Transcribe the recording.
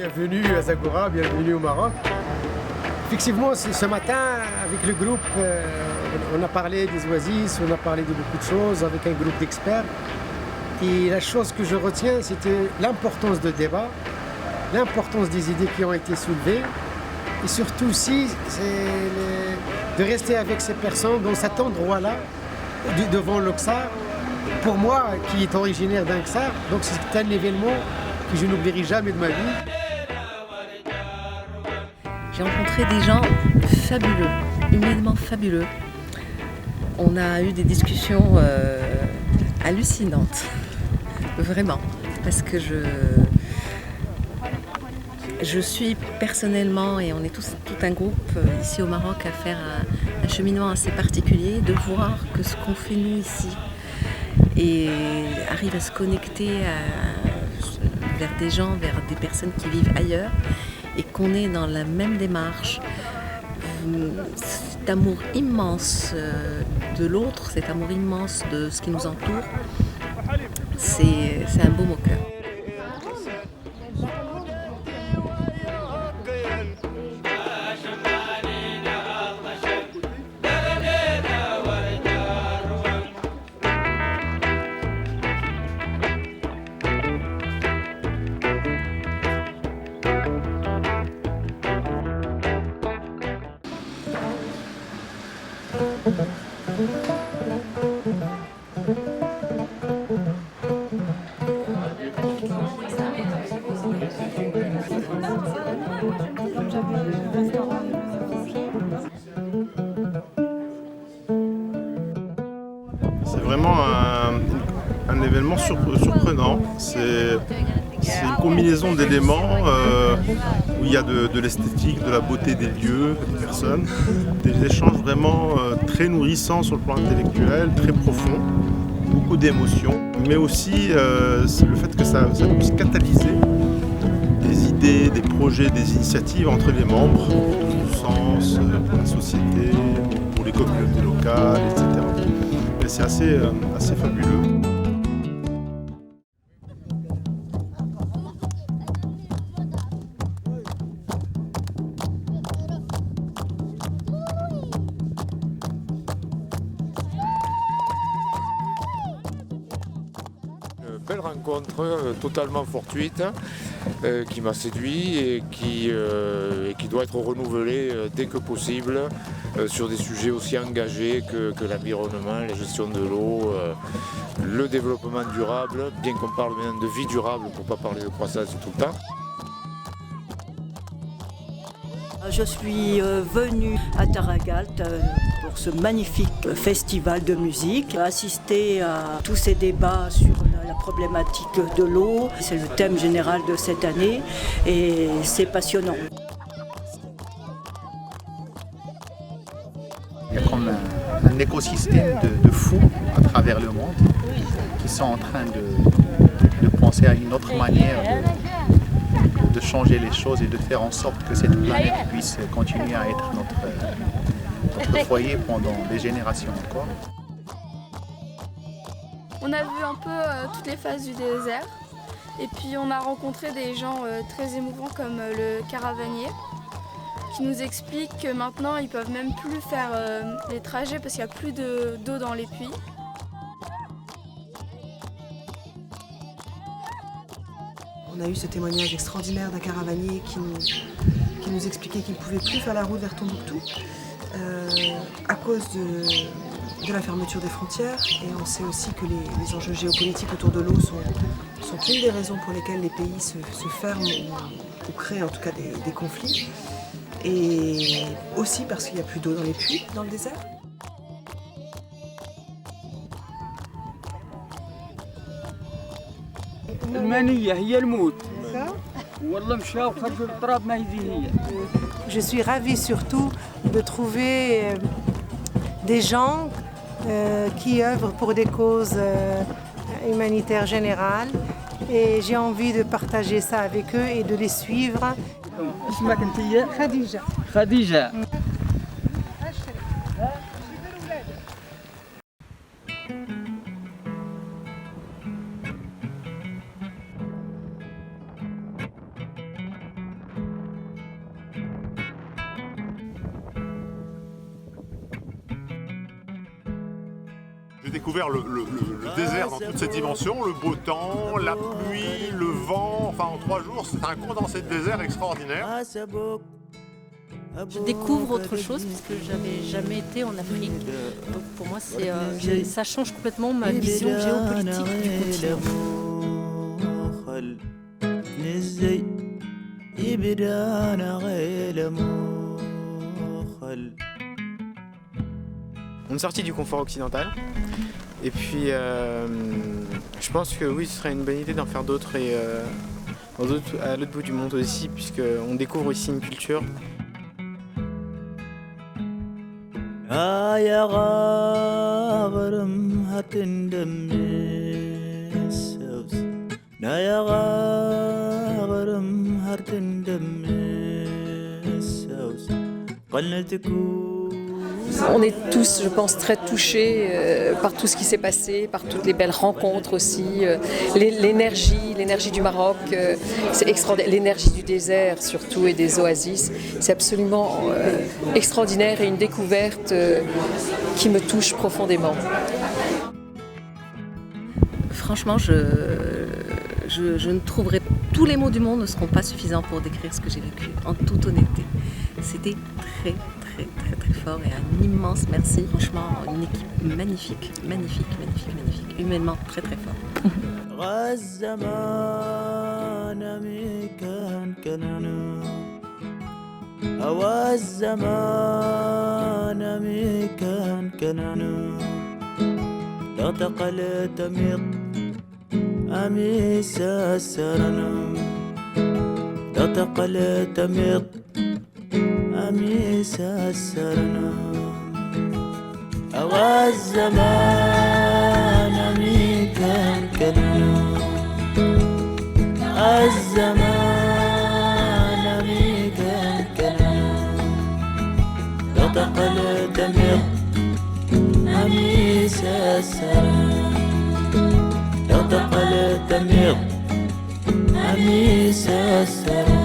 bienvenue à Zagora, bienvenue au Maroc. Effectivement, ce matin, avec le groupe, on a parlé des oasis, on a parlé de beaucoup de choses avec un groupe d'experts. Et la chose que je retiens, c'était l'importance de débat, l'importance des idées qui ont été soulevées. Et surtout aussi, c'est de rester avec ces personnes dans cet endroit-là, devant l'Oxar. Pour moi, qui est originaire d'Anxar, donc c'est un événement que je n'oublierai jamais de ma vie. J'ai rencontré des gens fabuleux, humainement fabuleux. On a eu des discussions hallucinantes, vraiment, parce que je suis personnellement, et on est tout un groupe ici au Maroc à faire un cheminement assez particulier, de voir que ce qu'on fait nous ici et arrive à se connecter vers des gens, vers des personnes qui vivent ailleurs et qu'on est dans la même démarche. Cet amour immense de l'autre, cet amour immense de ce qui nous entoure, c'est un baume au cœur. C'est vraiment un événement surprenant. C'est une combinaison d'éléments où il y a de l'esthétique, de la beauté des lieux, des personnes, des échanges vraiment très nourrissants sur le plan intellectuel, très profonds, beaucoup d'émotions, mais aussi le fait que ça puisse catalyser des idées, des projets, des initiatives entre les membres, dans tous les sens, pour la société, pour les communautés locales, etc. Et c'est assez fabuleux. Belle rencontre totalement fortuite qui m'a séduit et qui doit être renouvelée dès que possible sur des sujets aussi engagés que l'environnement, la gestion de l'eau, le développement durable, bien qu'on parle maintenant de vie durable pour ne pas parler de croissance tout le temps. Je suis venue à Taragalt pour ce magnifique festival de musique, assister à tous ces débats sur la problématique de l'eau. C'est le thème général de cette année et c'est passionnant. Il y a comme un écosystème de fous à travers le monde qui sont en train de penser à une autre manière de changer les choses et de faire en sorte que cette planète puisse continuer à être notre foyer pendant des générations encore. On a vu un peu toutes les phases du désert et puis on a rencontré des gens très émouvants comme le caravanier qui nous explique que maintenant ils peuvent même plus faire les trajets parce qu'il n'y a plus d'eau dans les puits. On a eu ce témoignage extraordinaire d'un caravanier qui nous expliquait qu'il ne pouvait plus faire la route vers Tombouctou à cause de la fermeture des frontières. Et on sait aussi que les enjeux géopolitiques autour de l'eau sont une des raisons pour lesquelles les pays se ferment ou créent en tout cas des conflits. Et aussi parce qu'il n'y a plus d'eau dans les puits, dans le désert. Je suis ravie surtout de trouver des gens qui œuvrent pour des causes humanitaires générales et j'ai envie de partager ça avec eux et de les suivre. Khadija. J'ai découvert le désert dans toutes ses dimensions, le beau temps, la pluie, le vent, enfin en 3 jours, c'est un condensé de désert extraordinaire. Je découvre autre chose puisque j'avais jamais été en Afrique. Donc pour moi, ça change complètement ma vision géopolitique du continent. On est sorti du confort occidental et puis je pense que oui, ce serait une bonne idée d'en faire d'autres et à l'autre bout du monde aussi, puisqu'on découvre ici une culture. On est tous, je pense, très touchés par tout ce qui s'est passé, par toutes les belles rencontres aussi, l'énergie du Maroc, c'est extraordinaire, l'énergie du désert surtout et des oasis, c'est absolument extraordinaire et une découverte qui me touche profondément. Franchement, je ne trouverai, tous les mots du monde ne seront pas suffisants pour décrire ce que j'ai vécu, en toute honnêteté. C'était très fort et un immense merci. Franchement, une équipe magnifique, humainement très fort. أميس السرنا أوى الزمان ميكان كننا الزمان ميكان كننا نطق الدمر أميس السرنا نطق الدمر أميس السرنا